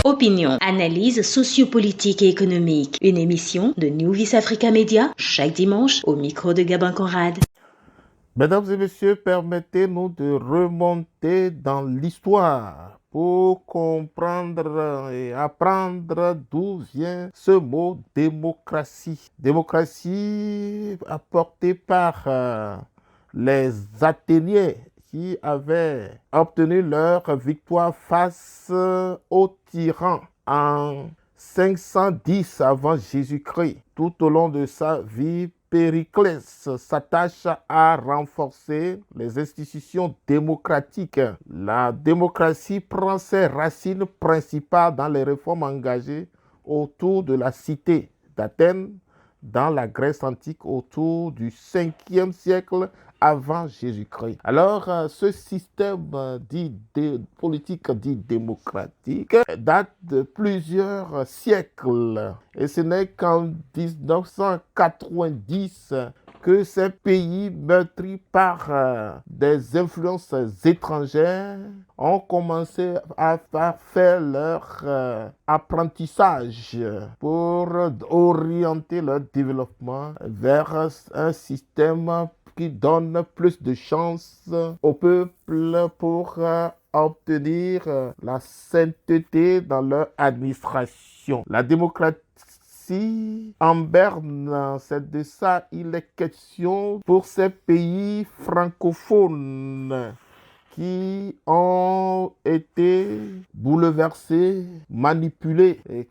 Opinion, analyse sociopolitique et économique. Une émission de New Vis Africa Media, chaque dimanche, au micro de Gabin Conrad. Mesdames et messieurs, permettez-nous de remonter dans l'histoire pour comprendre et apprendre d'où vient ce mot démocratie. Démocratie apportée par les Athéniens qui avaient obtenu leur victoire face aux tyrans en 510 avant Jésus-Christ. Tout au long de sa vie, Périclès s'attache à renforcer les institutions démocratiques. La démocratie prend ses racines principales dans les réformes engagées autour de la cité d'Athènes, dans la Grèce antique autour du 5e siècle avant Jésus-Christ. Alors, ce système politique dit démocratique date de plusieurs siècles. Et ce n'est qu'en 1990 que ces pays meurtris par des influences étrangères ont commencé à faire leur apprentissage pour orienter leur développement vers un système qui donne plus de chances au peuple pour obtenir la sainteté dans leur administration. La démocratie en berne, c'est de ça il est question pour ces pays francophones qui ont été bouleversés, manipulés et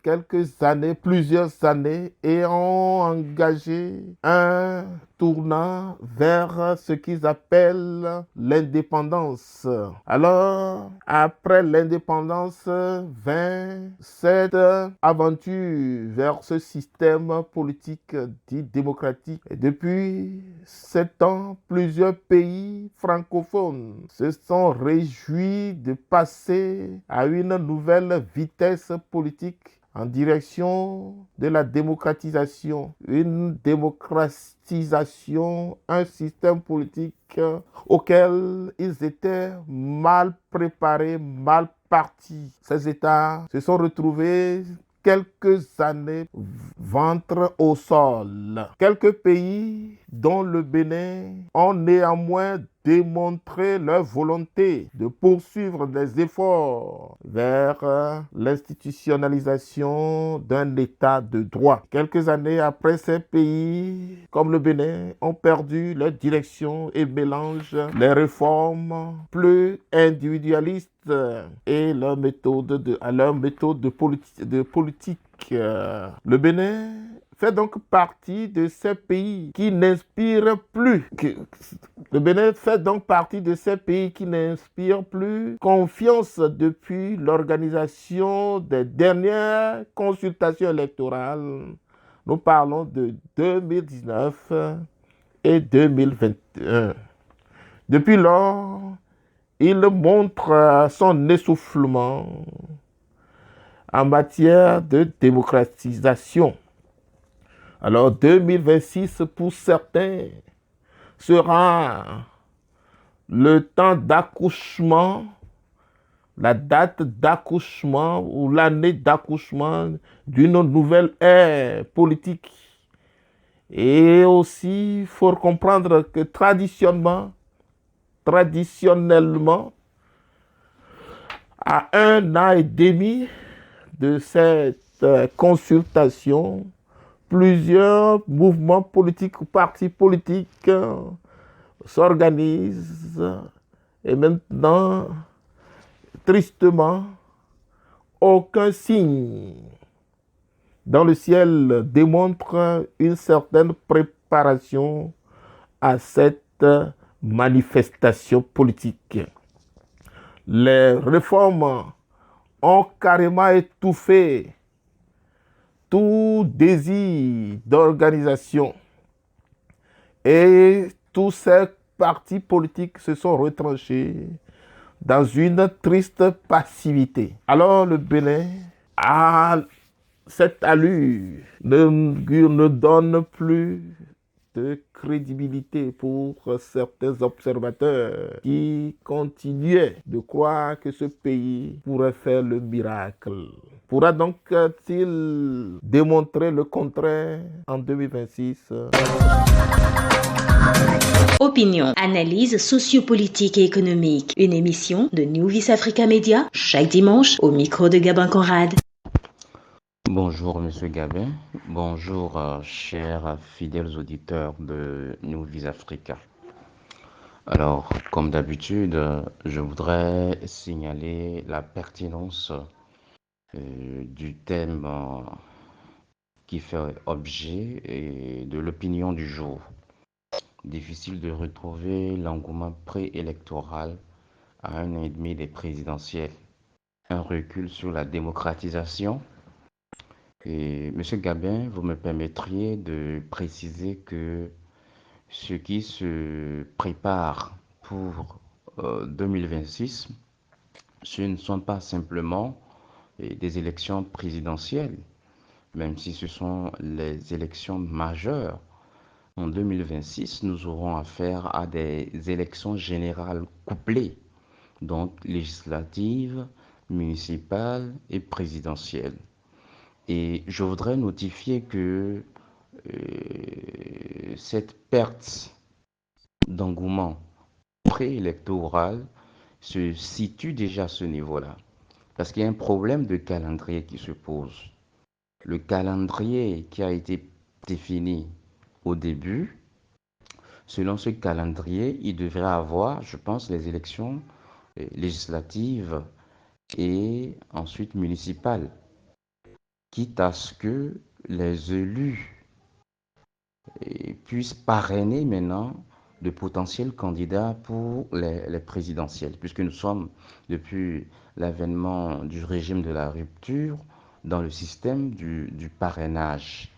plusieurs années, et ont engagé un tournant vers ce qu'ils appellent l'indépendance. Alors, après l'indépendance, vint cette aventure vers ce système politique dit démocratique. Et depuis 7 ans, plusieurs pays francophones se sont réjouis de passer à une nouvelle vitesse politique en direction de la démocratisation. Une démocratisation, un système politique auquel ils étaient mal préparés, mal partis. Ces États se sont retrouvés quelques années ventre au sol. Quelques pays, dont le Bénin, ont néanmoins démontré leur volonté de poursuivre des efforts vers l'institutionnalisation d'un État de droit. Quelques années après, ces pays, comme le Bénin, ont perdu leur direction et mélangent les réformes plus individualistes et leur méthode de politique. Le Bénin fait donc partie de ces pays qui n'inspirent plus. Le Bénin fait donc partie de ces pays qui n'inspirent plus confiance depuis l'organisation des dernières consultations électorales. Nous parlons de 2019 et 2021. Depuis lors, il montre son essoufflement en matière de démocratisation. Alors 2026 pour certains sera le temps d'accouchement, la date d'accouchement ou l'année d'accouchement d'une nouvelle ère politique. Et aussi, il faut comprendre que traditionnellement, à 1 an et demi de cette consultation, plusieurs mouvements politiques ou partis politiques s'organisent et maintenant, tristement, aucun signe dans le ciel démontre une certaine préparation à cette manifestation politique. Les réformes ont carrément étouffé tout désir d'organisation et tous ces partis politiques se sont retranchés dans une triste passivité. Alors le Bénin a cette allure ne donne plus de crédibilité pour certains observateurs qui continuaient de croire que ce pays pourrait faire le miracle. Pourra donc-t-il démontrer le contraire en 2026? Opinion, analyse sociopolitique et économique. Une émission de New Vis Africa Media chaque dimanche au micro de Gabin Conrad. Bonjour Monsieur Gabin, bonjour chers fidèles auditeurs de New Vis Africa. Alors, comme d'habitude, je voudrais signaler la pertinence du thème qui fait objet de l'opinion du jour. Difficile de retrouver l'engouement préélectoral à un an et demi des présidentielles. Un recul sur la démocratisation. Et Monsieur Gabin, vous me permettriez de préciser que ce qui se prépare pour 2026, ce ne sont pas simplement des élections présidentielles, même si ce sont les élections majeures. En 2026, nous aurons affaire à des élections générales couplées, donc législatives, municipales et présidentielles. Et je voudrais notifier que cette perte d'engouement préélectoral se situe déjà à ce niveau-là. Parce qu'il y a un problème de calendrier qui se pose. Le calendrier qui a été défini au début, selon ce calendrier, il devrait avoir, je pense, les élections législatives et ensuite municipales, quitte à ce que les élus puissent parrainer maintenant de potentiels candidats pour les présidentielles, puisque nous sommes, depuis l'avènement du régime de la rupture, dans le système du parrainage,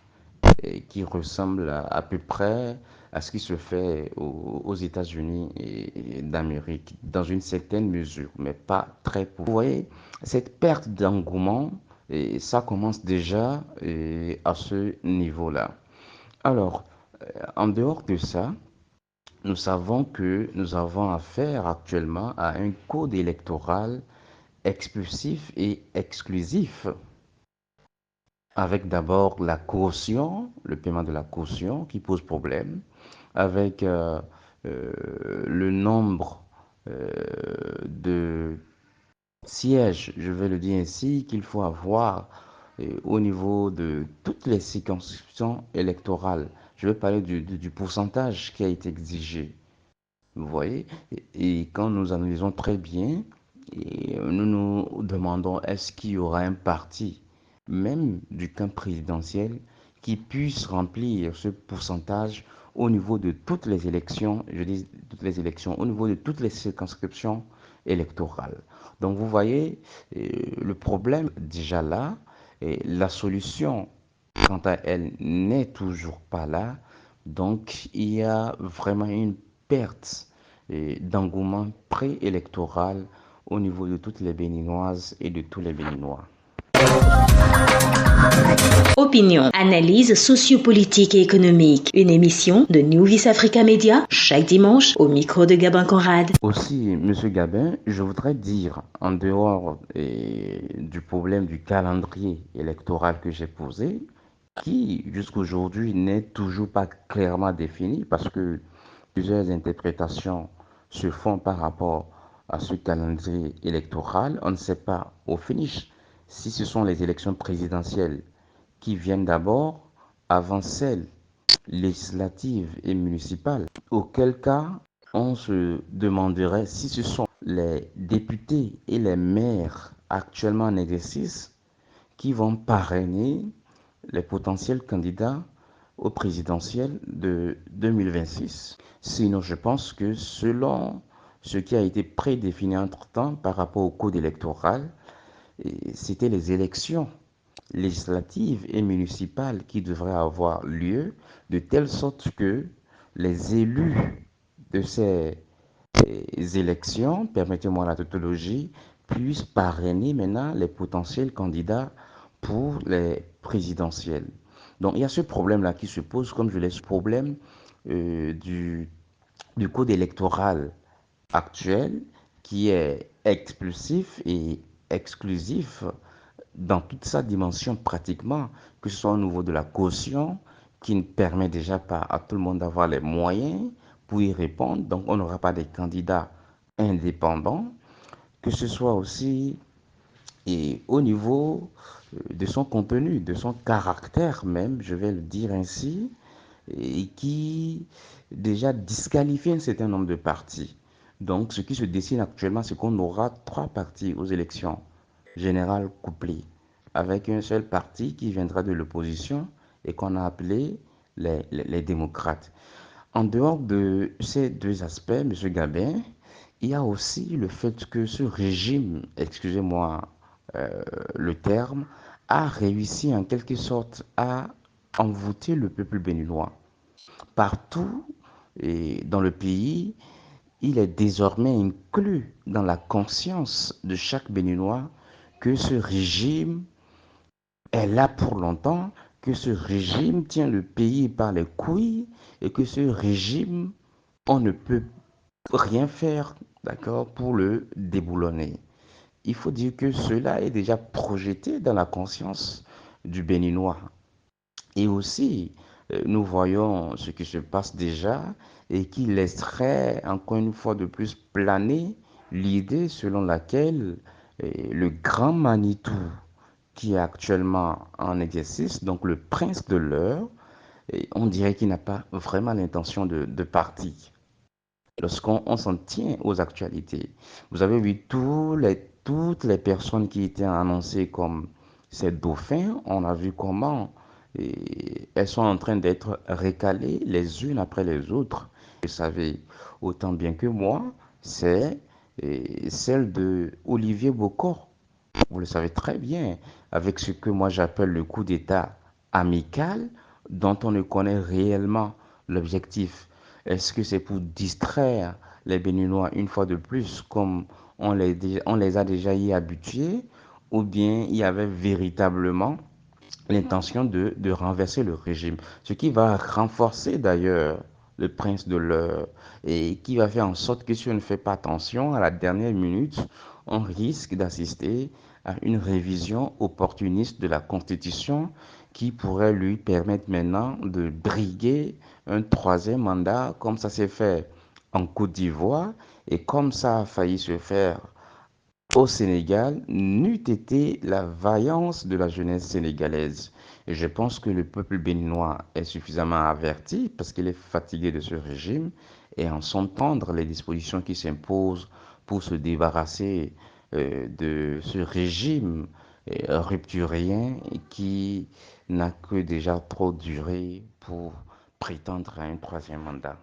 qui ressemble à peu près à ce qui se fait aux États-Unis d'Amérique, dans une certaine mesure, mais pas très pour. Vous voyez, cette perte d'engouement, et ça commence déjà à ce niveau-là. Alors, en dehors de ça, nous savons que nous avons affaire actuellement à un code électoral expulsif et exclusif, avec d'abord la caution, le paiement de la caution qui pose problème, avec le nombre de sièges, je vais le dire ainsi, qu'il faut avoir au niveau de toutes les circonscriptions électorales. Je vais parler du pourcentage qui a été exigé. Vous voyez? Et quand nous analysons très bien, nous nous demandons est-ce qu'il y aura un parti, même du camp présidentiel, qui puisse remplir ce pourcentage au niveau de toutes les élections, je dis toutes les élections, au niveau de toutes les circonscriptions électorales. Donc vous voyez, le problème déjà là, et la solution, quant à elle, n'est toujours pas là. Donc il y a vraiment une perte d'engouement préélectoral au niveau de toutes les Béninoises et de tous les Béninois. Opinion, analyse sociopolitique et économique. Une émission de New Vis Africa Media chaque dimanche au micro de Gabin Conrad. Aussi, Monsieur Gabin, je voudrais dire, en dehors du problème du calendrier électoral que j'ai posé, qui jusqu'aujourd'hui n'est toujours pas clairement défini parce que plusieurs interprétations se font par rapport à ce calendrier électoral. On ne sait pas au finish si ce sont les élections présidentielles qui viennent d'abord avant celles législatives et municipales, auquel cas on se demanderait si ce sont les députés et les maires actuellement en exercice qui vont parrainer les potentiels candidats au présidentiel de 2026. Sinon, je pense que selon ce qui a été prédéfini entre-temps par rapport au code électoral, c'était les élections législatives et municipales qui devraient avoir lieu de telle sorte que les élus de ces élections, permettez-moi la tautologie, puissent parrainer maintenant les potentiels candidats pour les présidentielles. Donc il y a ce problème-là qui se pose, comme je l'ai ce problème du code électoral actuel qui est expulsif et exclusif dans toute sa dimension pratiquement, que ce soit au niveau de la caution, qui ne permet déjà pas à tout le monde d'avoir les moyens pour y répondre, donc on n'aura pas des candidats indépendants, que ce soit aussi et au niveau de son contenu, de son caractère même, je vais le dire ainsi, et qui déjà disqualifie un certain nombre de partis. Donc, ce qui se dessine actuellement, c'est qu'on aura trois partis aux élections générales couplées, avec un seul parti qui viendra de l'opposition et qu'on a appelé les démocrates. En dehors de ces deux aspects, M. Gabin, il y a aussi le fait que ce régime, excusez-moi le terme, a réussi en quelque sorte à envoûter le peuple béninois. Partout et dans le pays, il est désormais inclus dans la conscience de chaque Béninois que ce régime est là pour longtemps, que ce régime tient le pays par les couilles et que ce régime, on ne peut rien faire, d'accord, pour le déboulonner. Il faut dire que cela est déjà projeté dans la conscience du Béninois. Et aussi, nous voyons ce qui se passe déjà et qui laisserait encore une fois de plus planer l'idée selon laquelle le grand Manitou qui est actuellement en exercice, donc le prince de l'heure, on dirait qu'il n'a pas vraiment l'intention de partir. Lorsqu'on s'en tient aux actualités, vous avez vu toutes les personnes qui étaient annoncées comme ces dauphins, on a vu comment elles sont en train d'être recalées les unes après les autres. Vous savez autant bien que moi, c'est celle de Olivier Bocor. Vous le savez très bien, avec ce que moi j'appelle le coup d'État amical, dont on ne connaît réellement l'objectif. Est-ce que c'est pour distraire les Béninois une fois de plus, comme on les a déjà y habitués, ou bien il y avait véritablement l'intention de renverser le régime, ce qui va renforcer d'ailleurs le prince de l'heure et qui va faire en sorte que si on ne fait pas attention à la dernière minute, on risque d'assister à une révision opportuniste de la Constitution qui pourrait lui permettre maintenant de briguer un troisième mandat comme ça s'est fait en Côte d'Ivoire et comme ça a failli se faire au Sénégal n'eût été la vaillance de la jeunesse sénégalaise. Et je pense que le peuple béninois est suffisamment averti parce qu'il est fatigué de ce régime et en s'entendre les dispositions qui s'imposent pour se débarrasser de ce régime rupturien qui n'a que déjà trop duré pour prétendre à un troisième mandat.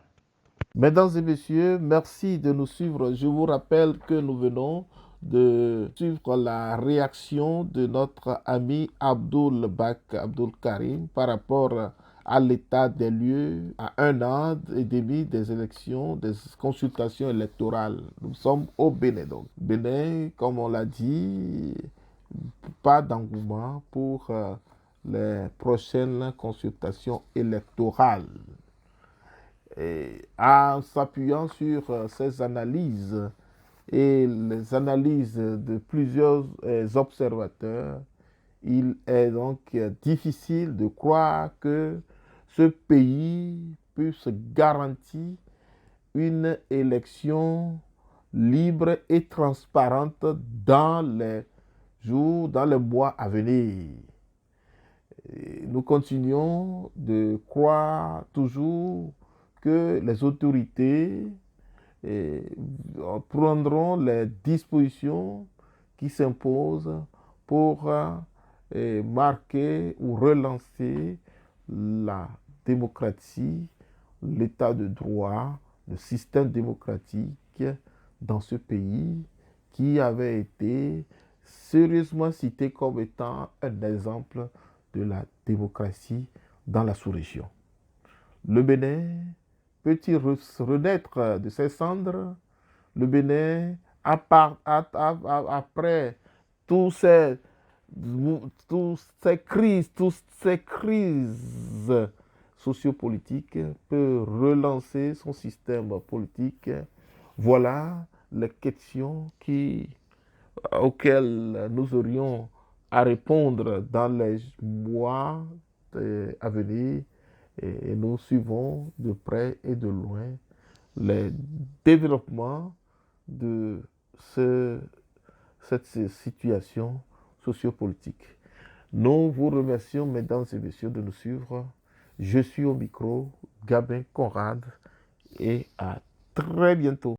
Mesdames et messieurs, merci de nous suivre. Je vous rappelle que nous venons de suivre la réaction de notre ami Abdoul Bak Abdoul Karim par rapport à l'état des lieux à un an et demi des élections, des consultations électorales. Nous sommes au Bénin donc. Bénin, comme on l'a dit, pas d'engouement pour les prochaines consultations électorales. Et en s'appuyant sur ces analyses et les analyses de plusieurs observateurs, il est donc difficile de croire que ce pays puisse garantir une élection libre et transparente dans les jours, dans les mois à venir. Et nous continuons de croire toujours que les autorités prendront les dispositions qui s'imposent pour marquer ou relancer la démocratie, l'état de droit, le système démocratique dans ce pays qui avait été sérieusement cité comme étant un exemple de la démocratie dans la sous-région. Le Bénin peut-il renaître de ses cendres? Le Bénin, après tous ces crises sociopolitique peut relancer son système politique. Voilà les questions auxquelles nous aurions à répondre dans les mois à venir et nous suivons de près et de loin les développements de cette situation sociopolitique. Nous vous remercions, mesdames et messieurs, de nous suivre. Je suis au micro, Gabin Conrad, et à très bientôt.